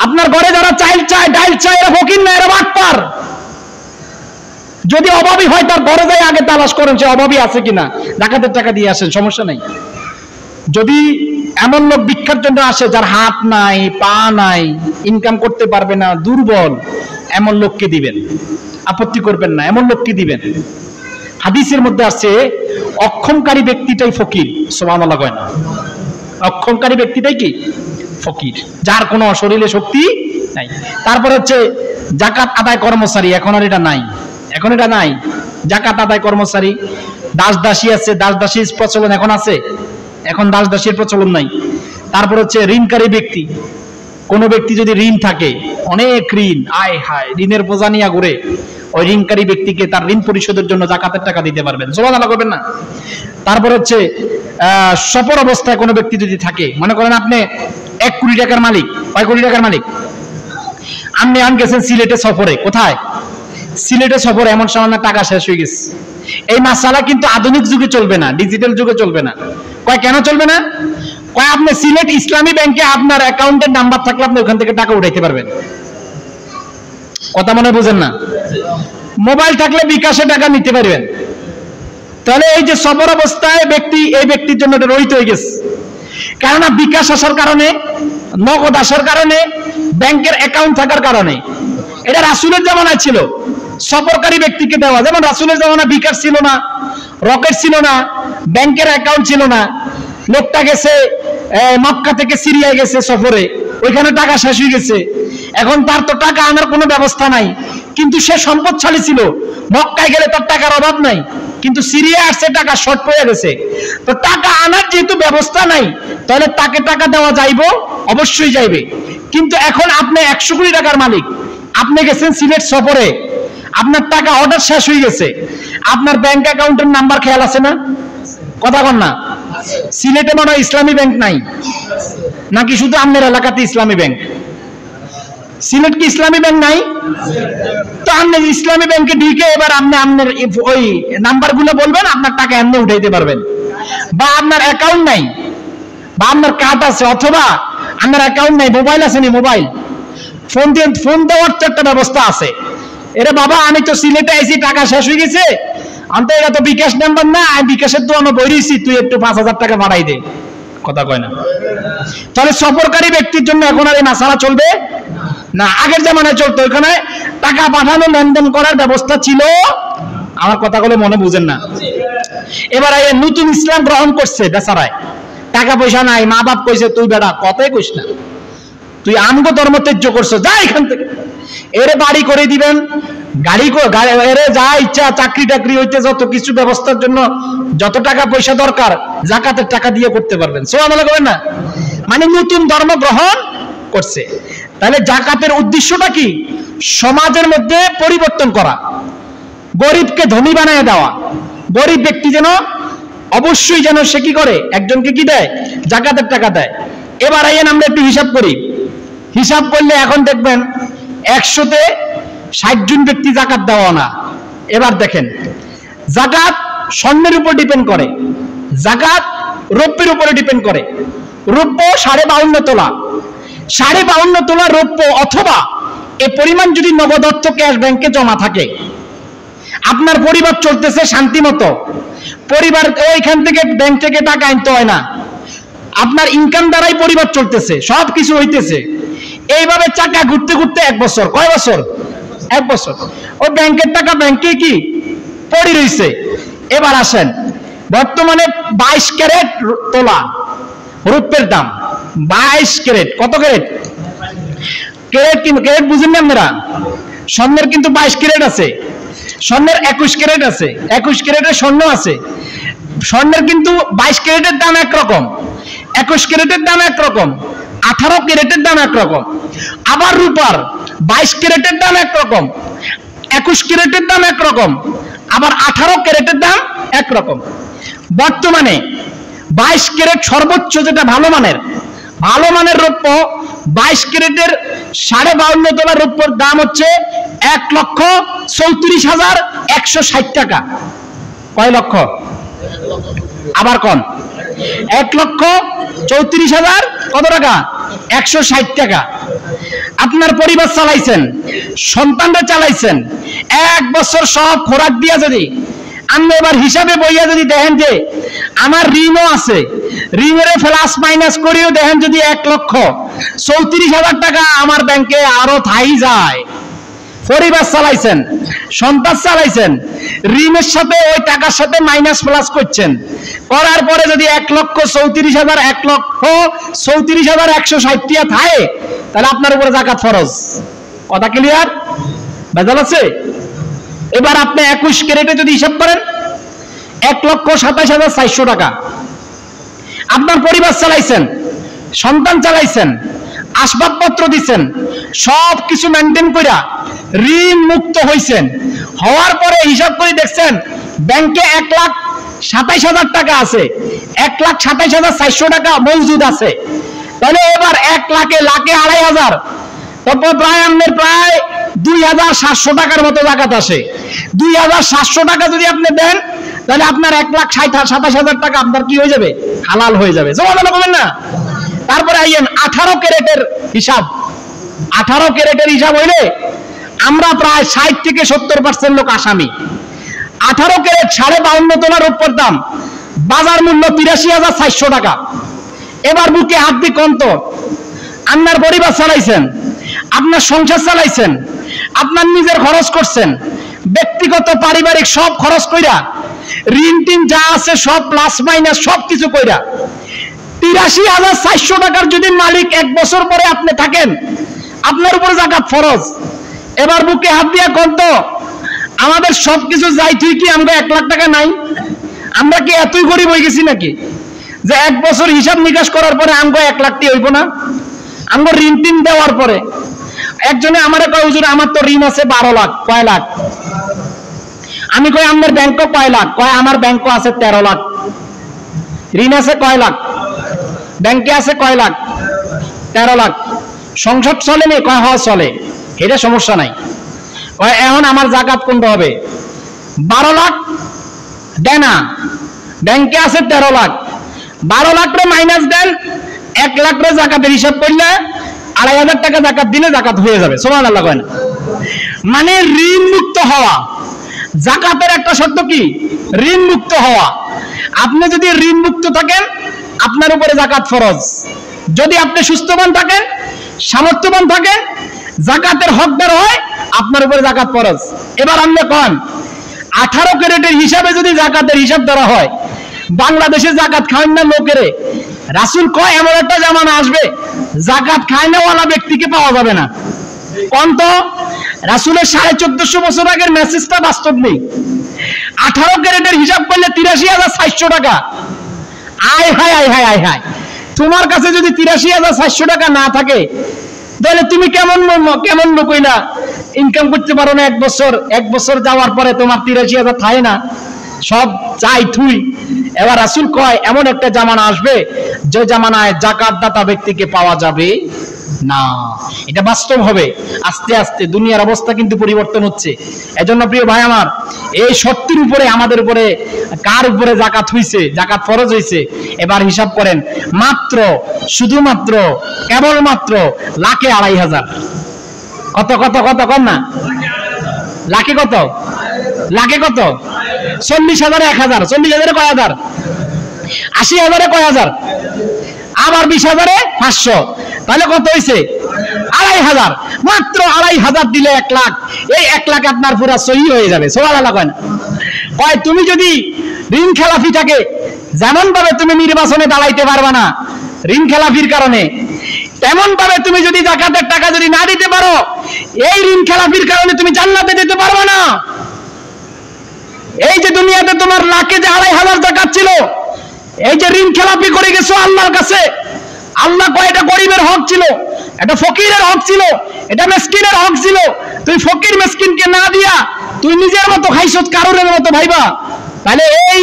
আপনার ঘরে যারা চাইল চায়, ডাইল চায়, এরা ফকির না, এরা বাটপার। যদি অভাবী হয় তার ঘরে যাই আগে তালাশ করেন সে অভাবী আছে কিনা, জাকাতের টাকা দিয়ে আসেন, সমস্যা নাই। যদি এমন লোক ভিক্ষার জন্য আসে যার হাত নাই, পা নাই, ইনকাম করতে পারবে না, দুর্বল, এমন লোককে দিবেন, আপত্তি করবেন না, এমন লোককে দিবেন। হাদিসের মধ্যে আছে অক্ষমকারী ব্যক্তিটাই ফকির, সুবহানাল্লাহ কয় না? অক্ষমকারী ব্যক্তিটাই কি? ফকির, যার কোনো শরীরে শক্তি নাই। তারপর হচ্ছে জাকাত আদায় কর্মচারী, এখন আর এটা নাই, এখন এটা নাই। জাকাত আদায় কর্মচারী, দাস দাসী আছে, দাস দাসীর প্রচলন এখন আছে, এখন দাস দাসীর প্রচলন নাই। তারপর হচ্ছে ঋণকারী ব্যক্তি, কোন ব্যক্তি যদি ঋণ থাকে, অনেক ঋণ, আয় হায়, ঋণের বোঝা নিয়ে ঘুরে, ওই ঋণকারী ব্যক্তিকে তার ঋণ পরিশোধের জন্য জাকাতের টাকা দিতে পারবেন, সুবহানাল্লাহ করবেন না? তারপর হচ্ছে সফর অবস্থায় কোনো ব্যক্তি যদি থাকে, মনে করেন আপনি 1 কোটি টাকার মালিক, কয় কোটি টাকার মালিক? আপনি আন গেছেন সিলেটে সফরে, কোথায়? সিলেটে সফরে, এমন সময় না টাকা শেষ হয়ে গেছে। এই মাসালা কিন্তু আধুনিক যুগে চলবে না, ডিজিটাল যুগে চলবে না। কয় কেন চলবে না? কয় আপনি সিলেট ইসলামী ব্যাংকে আপনার অ্যাকাউন্টের নাম্বার থাকলে আপনি ওখান থেকে টাকা উঠাইতে পারবেন। কথা মনে বুঝেন না? মোবাইল থাকলে বিকাশে টাকা নিতে পারবেন। তাহলে এই যে সফর অবস্থায় ব্যক্তি, এই ব্যক্তির জন্য এটা রহিত হয়ে গেছে। কেননা বিকাশ আসার কারণে, নগদ আসার কারণে, ব্যাংকের অ্যাকাউন্ট থাকার কারণে। এটা রাসূলের জামানায় ছিল, সফরকারী ব্যক্তিকে দেওয়া। যেমন রাসূলের জামানায় বিকাশ ছিল না, রকেট ছিল না, ব্যাংকের অ্যাকাউন্ট ছিল না। লোকটা গেছে মক্কা থেকে সিরিয়ায় গেছে সফরে, ওইখানে টাকা শেষ হয়ে গেছে। এখন তার তো টাকা আনার কোনো ব্যবস্থা নাই, কিন্তু সে সম্পদশালী ছিল, মক্কায় গেলে তার টাকার অভাব নাই, কিন্তু সিরিয়া আসছে, টাকা শর্ট পড়ে গেছে। তো টাকা আনার যেহেতু ব্যবস্থা নাই, তাহলে তাকে টাকা দেওয়া যাইবো, অবশ্যই যাইবে। কিন্তু এখন আপনি 100 কোটি টাকার মালিক, আপনি গেছেন সিলেট সফরে, আপনার টাকা অর্ডার শেষ হয়ে গেছে, আপনার ব্যাংক অ্যাকাউন্টের নাম্বার খেয়াল আছে না? কথা বল না। সিলেটে মনে হয় ইসলামী ব্যাংক নাই নাকি শুধু আপনার এলাকাতে ইসলামী ব্যাংক? সিলেট কি ইসলামী ব্যাংক নাই? তো আপনি ইসলামী ব্যাংকে ঢুকে এবার আপনি আপনার ওই নাম্বারগুলো বলবেন, আপনার টাকা এমনি উঠাইতে পারবেন। বা আপনার অ্যাকাউন্ট নাই, বা আপনার কার্ড আছে, অথবা আপনার অ্যাকাউন্ট নাই, মোবাইল আছে নি, মোবাইল ফোন দেওয়ার তো একটা ব্যবস্থা আছে। এরে বাবা, আমি তো সিলেটে আইছি, টাকা শেষ হয়ে গেছে, আমি তো, এটা তো বিকাশ নাম্বার না, আমি বিকাশের তো আমি বইরেছি, তুই একটু 5000 টাকা বাড়াই দে। কথা কয় না? তাহলে সফরকারী ব্যক্তির জন্য এখন আর এই মাসালা চলবে না। আগের জামানায় চলতো, ওইখানে টাকা পাঠানো, লেনদেন করার ব্যবস্থা ছিল। আমার কথাগুলো মনে বুঝেন না? এবার এই নতুন ইসলাম গ্রহণ করছে বেচারায়, টাকা পয়সা নাই, মা বাপ কইছে তুই বেটা কথাই কইস না, তুই আমগো ধর্ম ত্যায্য করছো, যা এখান থেকে। এরে বাড়ি করে দিবেন, গাড়ি, এরে যা ইচ্ছা, চাকরি টাকরি হইতে যত কিছু ব্যবস্থার জন্য যত টাকা পয়সা দরকার জাকাতের টাকা দিয়ে করতে পারবেন, সুবহানাল্লাহ বলেন না? মানে নতুন ধর্ম গ্রহণ করছে। তাহলে জাকাতের উদ্দেশ্যটা কি? সমাজের মধ্যে পরিবর্তন করা, গরিবকে ধনী বানায় দেওয়া। গরিব ব্যক্তি যেন অবশ্যই যেন সে কি করে, একজনকে কি দেয়? জাকাতের টাকা দেয়। এবার আইয়েন আমরা একটু হিসাব করি। হিসাব করলে এখন দেখবেন 100-তে 60 জন ব্যক্তি জাকাত দেওয়া না। এবার দেখেন, জাকাত স্বর্ণের উপর ডিপেন্ড করে, জাকাত রৌপ্যের উপরে ডিপেন্ড করে। রৌপ্য 52.5 তোলা, 52.5 তোলা রৌপ্য, অথবা এই পরিমাণ যদি নগদ অর্থ ক্যাশ ব্যাংকে জমা থাকে, আপনার পরিবার চলতেছে শান্তি মতো, পরিবার ওইখান থেকে ব্যাংক থেকে টাকা আনতে হয় না, আপনার ইনকাম দ্বারাই পরিবার চলতেছে, সব কিছু হইতেছে। এইভাবে চাকা ঘুরতে ঘুরতে 1 বছর, কয় বছর? 1 বছর। ওই ব্যাংকের টাকা ব্যাংকে কি পড়ে রইছে। এবার আসেন, বর্তমানে 22 ক্যারেট তোলা রৌপ্যের দাম, 22 ক্যারেট। কত ক্যারেট? ক্যারেট কিন্তু ক্যারেট বুঝেন না আপনারা? স্বর্ণের কিন্তু 22 ক্যারেট আছে, স্বর্ণের 21 ক্যারেট আছে, 21 ক্যারেটের স্বর্ণ আছে। স্বর্ণের কিন্তু 22 ক্যারেটের দাম একরকম, 21 ক্যারেটের দাম একরকম, 18 ক্যারেটের দাম একরকম। আবার রূপার 22 ক্যারেটের দাম একরকম, 21 ক্যারেটের দাম একরকম, আবার 18 ক্যারেটের দাম একরকম। বর্তমানে 22 ক্যারেট সর্বোচ্চ, যেটা ভালো মানের রৌপ্য, 22 ক্যারেটের 52.5 তোলা রৌপ্যর দাম হচ্ছে 1,34,160 টাকা। কয় লক্ষ? আবার কোন 1,34,000 কত টাকা? 160 টাকা। আপনার পরিবার চালাইছেন, সন্তানরা চালাইছেন, 1 বছর সব খোরাক দিয়া যদি আপনি এবার হিসাবে বইয়া যদি দেখেন যে আমার ঋণও আছে, ঋণের প্লাস মাইনাস করেও দেখেন যদি 1,34,000 টাকা আমার ব্যাংকে আরো থাই যায়। পরিবার চালাইছেন, সন্তান চালাইছেন, ঋণের সাথে ওই টাকার সাথে মাইনাস প্লাস করছেন, করার পরে যদি 1,34,000 1,34,160 টাকা থাকে, তাহলে আপনার উপরে যাকাত ফরজ। কথা ক্লিয়ার? ভেজাল আছে? এবার আপনি 21 ক্যারেটে যদি হিসাব করেন 1,27,400 টাকা। আপনার পরিবার চালাইছেন, সন্তান চালাইছেন, আসবাবপত্র দিচ্ছেন, সব কিছু মেনটেন কইরা ঋণ মুক্ত হইছেন, হওয়ার পরে হিসাব করে দেখছেন ব্যাংকে 1,27,000 টাকা আছে, 1,27,400 টাকা মজুদ আছে। তাহলে এবার 1 লাখে 2,500, তারপর প্রায় 2,700 টাকার মতো যাকাত আসে। 2,700 টাকা যদি আপনি দেন, তাহলে আপনার 1,27,000 টাকা আপনার কি হয়ে যাবে? হালাল হয়ে যাবে। জবাব বলবেন না? তারপরে আইয়েন 18 ক্যারেটের হিসাব। 18 ক্যারেটের হিসাব হইলে আমরা প্রায় 60 থেকে 70% লোক আসামি। 18 ক্যারেট 52.5 তোলা রূপোর দাম, বাজার মূল্য 83,400 টাকা। এবার বুকে হাত দিয়ে কন্ত, আপনার পরিবার চালাইছেন, আপনার সংসার চালাইছেন, আপনার নিজের খরচ করছেন, ব্যক্তিগত পারিবারিক সব খরচ কইরা, ঋণ টিন যা আছে সব প্লাস মাইনাস সব কিছু কইরা 83,400 টাকার যদি মালিক 1 বছর পরে আপনি থাকেন, আপনার উপরে যাকাত ফরজ। এবার বুকে হাত দিয়ে কন্ত, আমাদের সবকিছু যাই তুই কি আমরা 1 লাখ টাকা নাই? আমরা কি এতই গরিব হয়ে গেছি নাকি যে 1 বছর হিসাব নিকাশ করার পরে আমরা 1 লাখ টাকা হইব না? আমরা ঋণ টিন দেওয়ার পরে একজনে আমারে কয়, হুজুর আমার তো ঋণ আছে 12 লাখ। কয় লাখ? আমি কই আমার ব্যাংকে কয় লাখ? কয় আমার ব্যাংকে আছে 13 লাখ। ঋণ আছে কয় লাখ? ব্যাংকে আছে কয় লাখ? 13 লাখ। সংসার চলে নি? কয় হওয়া চলে, এটা সমস্যা নাই। কয় এখন আমার যাকাত কোনটা হবে? 12 লাখ দেন না, ব্যাংকে আছে 13 লাখ, 12 লাখ রে মাইনাস দেন, 1 লাখ রে যাকাতের হিসাব করলে 2,500 টাকা যাকাত দিলে যাকাত হয়ে যাবে। সুবহানাল্লাহ কয় না? মানে ঋণ মুক্ত হওয়া। যাকাতের একটা শর্ত কি? ঋণ মুক্ত হওয়া। আপনি যদি ঋণ মুক্ত থাকেন, আপনার উপরে যাকাত ফরজ। যদি আপনি সুস্থবান থাকেন, সামর্থ্যবান থাকেন, যাকাতের হকদার হয়, আপনার উপরে যাকাত ফরজ। এবার আপনি কোন 18 ক্যারেটের হিসাবে যদি যাকাতের হিসাব ধরা হয়, বাংলাদেশে যাকাত খায় না লোকেরে। রাসূল কয় এমন একটা জামানা আসবে যাকাত খায় না ওয়ালা ব্যক্তিকে পাওয়া যাবে না। কোন তো রাসূলের 1450 বছর আগের মেসেজটা বাস্তব নেই। 18 ক্যারেটের হিসাব করলে 83,400 টাকা। আয় হায় আয় হায় আয় হায়, তোমার কাছে যদি 83,400 টাকা না থাকে, তাহলে তুমি কেমন কইলা ইনকাম করতে পারো না? 1 বছর যাওয়ার পরে তোমার 83,000 থাকে না, সব চাই থুই। এবার রাসূল কয় এমন একটা জামানা আসবে যে জামানায় যাকাত দাতা ব্যক্তিকে পাওয়া যাবে না। এটা বাস্তব হবে। আস্তে আস্তে দুনিয়ার অবস্থা কিন্তু পরিবর্তন হচ্ছে। এজন্য প্রিয় ভাই আমার, এই শর্তের উপরে আমাদের উপরে কার উপরে যাকাত হইছে, যাকাত ফরজ হইছে, এবার হিসাব করেন। মাত্র শুধুমাত্র কেবলমাত্র লাখে 2,500। কত কত কত কম না? লাখে কত? লাখে কত? 40,000 1,000। 40,000 কয় হাজার? 80,000 কয় হাজার? আবার 20,000 500। তাহলে কত হয়েছে? 2,500। মাত্র 2,500 দিলে 1 লাখ। এই 1 লাখ আপনার পুরা সহি হয়ে যাবে। সুবহানাল্লাহ কয় না? কয় তুমি যদি ঋণ খেলাফি থাকে, যেমন ভাবে তুমি নির্বাচনে দাঁড়াইতে পারবা না ঋণ খেলাফির কারণে, তেমন ভাবে তুমি যদি যাকাতের টাকা যদি না দিতে পারো, এই ঋণ খেলাফির কারণে তুমি জান্নাতে যেতে পারবে না। এই যে দুনিয়াতে তোমার লাখে যে 2,500 যাকাত ছিল, এই যে ঋণ খেলাফি করে গেছো আল্লাহর কাছে, আল্লাহ কয় এটা গরিবের হক ছিল, এটা ফকিরের হক ছিল, এটা মিসকিনের হক ছিল। তুই ফকির মিসকিনকে না দিয়া তুই নিজের মতো খাইছত, কারোরের মতো ভাইবা, তাহলে এই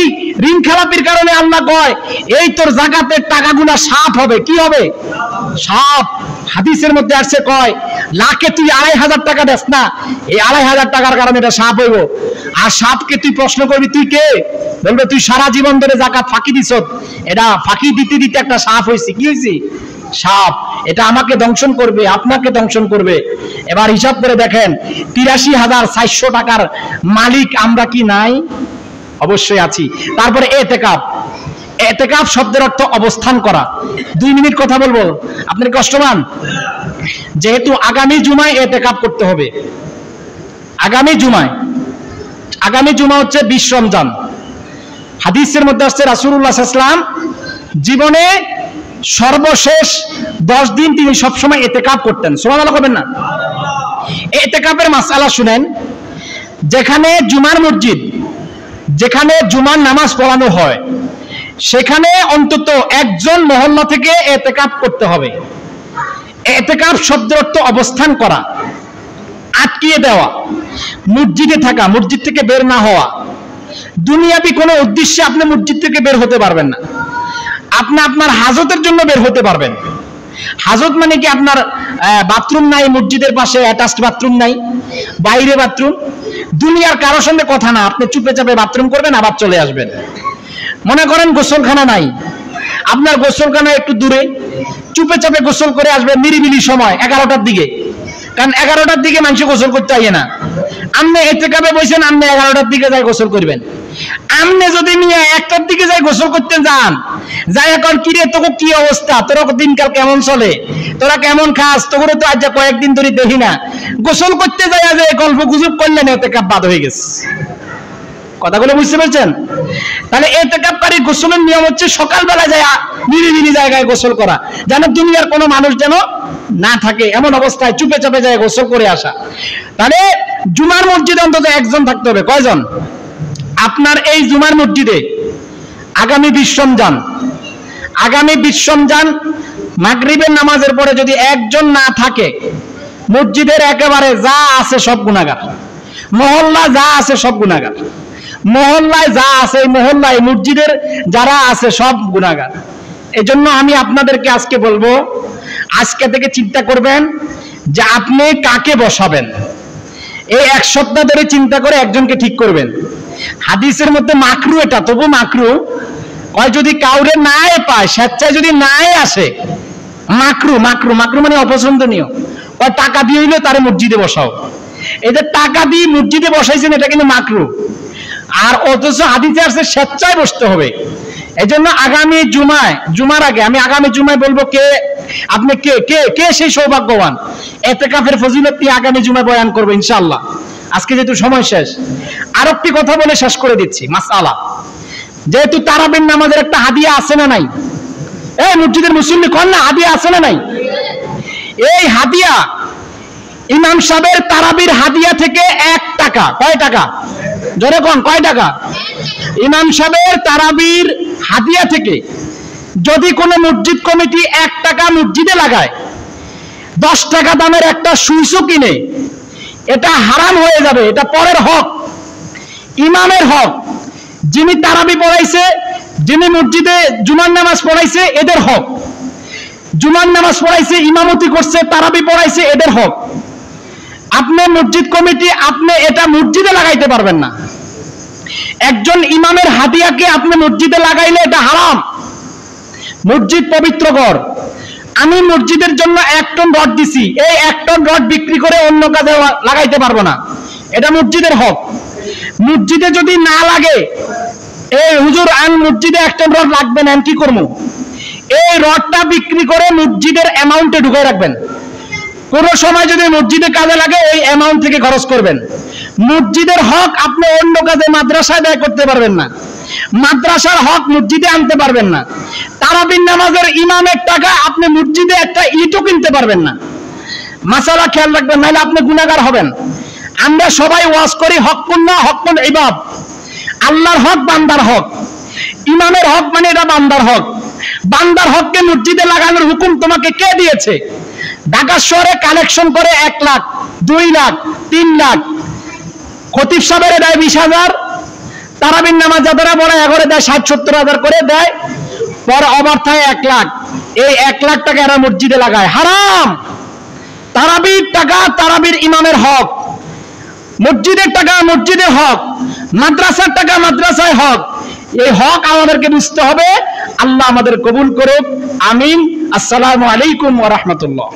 ঋণ খেলাপির কারণে আল্লাহ কয় এই তোর যাকাতের টাকাগুলা সাফ হবে। কি হবে? সাফ, হাদিসের মধ্যে আসছে কয় লাখে তুই 2500 টাকা দেস না, এই 2500 টাকার কারণে এটা সাপ হইব। আর সাপকে তুই প্রশ্ন করবি তুই কে, বলবে তুই সারা জীবন ধরে যাকাত ফাঁকি দিছ, এটা ফাঁকি দিতে দিতে একটা সাপ হয়েছে। কি হয়েছে? সাপ। এটা আমাকে দংশন করবে, আপনাকে দংশন করবে। এবার হিসাব করে দেখেন 83,400 টাকার মালিক আমরা কি নাই? অবশ্যই আছি। তারপরে এতেকাফ। এতেকাফ শব্দের অর্থ অবস্থান করা। 2 মিনিট কথা বলবো, আপনার কষ্ট পান? যেহেতু আগামী জুমায় এতেকাফ করতে হবে, আগামী জুমা হচ্ছে 20 রমজান। হাদিসের মধ্যে আসছে রাসূলুল্লাহ সাল্লাল্লাহু আলাইহি ওয়াসাল্লাম জীবনে সর্বশেষ 10 দিন তিনি সবসময় এতেকাফ করতেন। সুবহানাল্লাহ বলবেন না? এতেকাফের মাসআলা শুনেন। যেখানে জুমার মসজিদ, যেখানে জুমার নামাজ পড়ানো হয়, সেখানে অন্তত একজন মহল্লা থেকে এতেকাফ করতে হবে। এতেকাফ শব্দের অর্থ অবস্থান করা, আটকিয়ে দেওয়া, মসজিদে থাকা, মসজিদ থেকে বের না হওয়া। দুনিয়াবি কোনো উদ্দেশ্যে আপনি মসজিদ থেকে বের হতে পারবেন না। আপনি আপনার হাজতের জন্য বের হতে পারবেন। হাজত মানে কি আপনার বাথরুম নাই, মসজিদের পাশে অ্যাটাচড বাথরুম নাই, বাইরে বাথরুম। দুনিয়ার কারোর সঙ্গে কথা না, আপনি চুপে চাপে বাথরুম করবেন, আবার চলে আসবেন। মনে করেন গোসলখানা নাই, আপনার গোসলখানা একটু দূরে, চুপে চাপে গোসল করে আসবেন নিরিবিলি সময় 11টার দিকে। কারণ 11টার দিকে মানুষ গোসল করতে হয় না। আপনি এতেকাফে বসেন, আপনি 11টার দিকে যাই গোসল করবেন। আপনি যদি নিয়ে 1টার দিকে যাই গোসল করতে যান, যাই এখন কিরে তোকে কি অবস্থা, তোরা দিনকাল কেমন চলে, তোরা কেমন খাস, তোকে তো আজ কয়েকদিন ধরে দেখি না, গোসল করতে যাই যে গল্প গুজব করলেন, এতেকাফ বাদ হয়ে গেছে। কথাগুলো বুঝতে পারছেন? তাহলে এতেকাফকারী গোসলের নিয়ম হচ্ছে সকালবেলা যায় নিরিবিলি জায়গায় গোসল করা, যেন দুনিয়ার কোনো মানুষ যেন না থাকে, এমন অবস্থায় চুপে চাপে যায় গোসল করে আসা। তাহলে জুমার মসজিদে অন্তত একজন থাকতে হবে। কয়জন? আপনার এই জুমার মসজিদে আগামী 20 রমজান, আগামী 20 রমজান মাগরিবের নামাজের পরে যদি একজন না থাকে, মসজিদের একেবারে যা আছে সব গুনাহগার, মহল্লা যা আছে সব গুনাহগার, মহল্লায় যা আছে, মহল্লায় মসজিদের যারা আছে সব গুনাহগার। এজন্য আমি আপনাদেরকে আজকে বলবো, আজকে থেকে চিন্তা করবেন যে আপনি কাকে বসাবেন। এই 1 সপ্তাহ ধরে চিন্তা করে একজনকে ঠিক করবেন। হাদিসের মধ্যে মাকরু, এটা তবু মাকরু হয় যদি কাউরে নাই পায়, স্বেচ্ছায় যদি নাই আসে, মাকরু মাকরু মাকরু মানে অপছন্দনীয়। ওই টাকা দিয়ে হইলে তারে মসজিদে বসাও, এদের টাকা দিয়ে মসজিদে বসাইছেন, এটা কিন্তু মাকরু। আর অথচ হাদিসে আসছে স্বেচ্ছায় বসতে হবে। এই জন্য আগামী জুমার আগে আমি আগামী জুমায় বলবো কে আপনি কে কে কে সেই সৌভাগ্যবান এতেকাফের ফজিলত নিয়ে আগামী জুমায় বয়ান করবো ইনশাআল্লাহ। আজকে যেহেতু সময় শেষ, আর একটি কথা বলে শেষ করে দিচ্ছি মাসআলা। যেহেতু তারাবির নামাজের একটা হাদিয়া আছে না নাই? এই মসজিদের মুসল্লি কোন না হাদিয়া আছে না নাই? এই হাদিয়া ইমাম সাহেবের তারাবির হাদিয়া থেকে 1 টাকা, কয় টাকা জোরে কোন, কয় টাকা? ইমাম সাহেবের তারাবির হাদিয়া থেকে যদি কোনো মসজিদ কমিটি 1 টাকা মসজিদে লাগায়, 10 টাকা দামের একটা সুইচও কিনে, এটা হারাম হয়ে যাবে। এটা পরের হক, ইমামের হক। যিনি তারাবি পড়াইছে, যিনি মসজিদে জুমার নামাজ পড়াইছে, এদের হক। জুমার নামাজ পড়াইছে, ইমামতি করছে, তারাবি পড়াইছে, এদের হক। আপনি মসজিদ কমিটি আপনি এটা মসজিদে লাগাইতে পারবেন না। একজন ইমামের হাদিয়াকে আপনি মসজিদে লাগাইলে এটা হারাম। মসজিদ পবিত্র ঘর। আমি মসজিদের জন্য 1 টন রড দিছি, এই 1 টন রড বিক্রি করে অন্য কাজে লাগাইতে পারবো না, এটা মসজিদের হক। মসজিদে যদি না লাগে, এই হুজুর মসজিদে 1 টন রড লাগবে না, কি করবো? এই রডটা বিক্রি করে মসজিদের অ্যামাউন্টে ঢুকাই রাখবেন। কোন সময় যদি মসজিদে কাজে লাগে ওই অ্যামাউন্ট থেকে খরচ করবেন। মসজিদের হক আপনি অন্য কাজে মাদ্রাসায় ব্যয় করতে পারবেন না, মাদ্রাসার হক মসজিদে আনতে পারবেন না। তারাবির নামাজের ইমামের টাকা আপনি মসজিদে একটা ইটও কিনতে পারবেন না। মাসালা খেয়াল রাখবেন, নাহলে আপনি গুনাহগার হবেন। আমরা সবাই ওয়াজ করি হকুল্লাহ হকুল ইবাদ, আল্লাহর হক বান্দার হক। ইমামের হক মানে এটা বান্দার হক। বান্দার হককে মসজিদে লাগানোর হুকুম তোমাকে কে দিয়েছে? ঢাকা শহরে কালেকশন করে 1 লাখ, 2 লাখ, 3 লাখ, খতিব সাহেবের দেয় 20,000, তারাবির নামাজ যারা পড়ে এগরে দেয় 60-70 হাজার করে দেয়। পর অবর্থায় 1 লাখ, এই 1 লাখ টাকা এরা মসজিদে লাগায়, হারাম। তারাবির টাকা তারাবির ইমামের হক, মসজিদের টাকা মসজিদের হক, মাদ্রাসার টাকা মাদ্রাসায় হক। এই হক আমাদেরকে বুঝতে হবে। আল্লাহ আমাদের কবুল করুক, আমিন। আসসালামু আলাইকুম ওয়া রাহমাতুল্লাহ।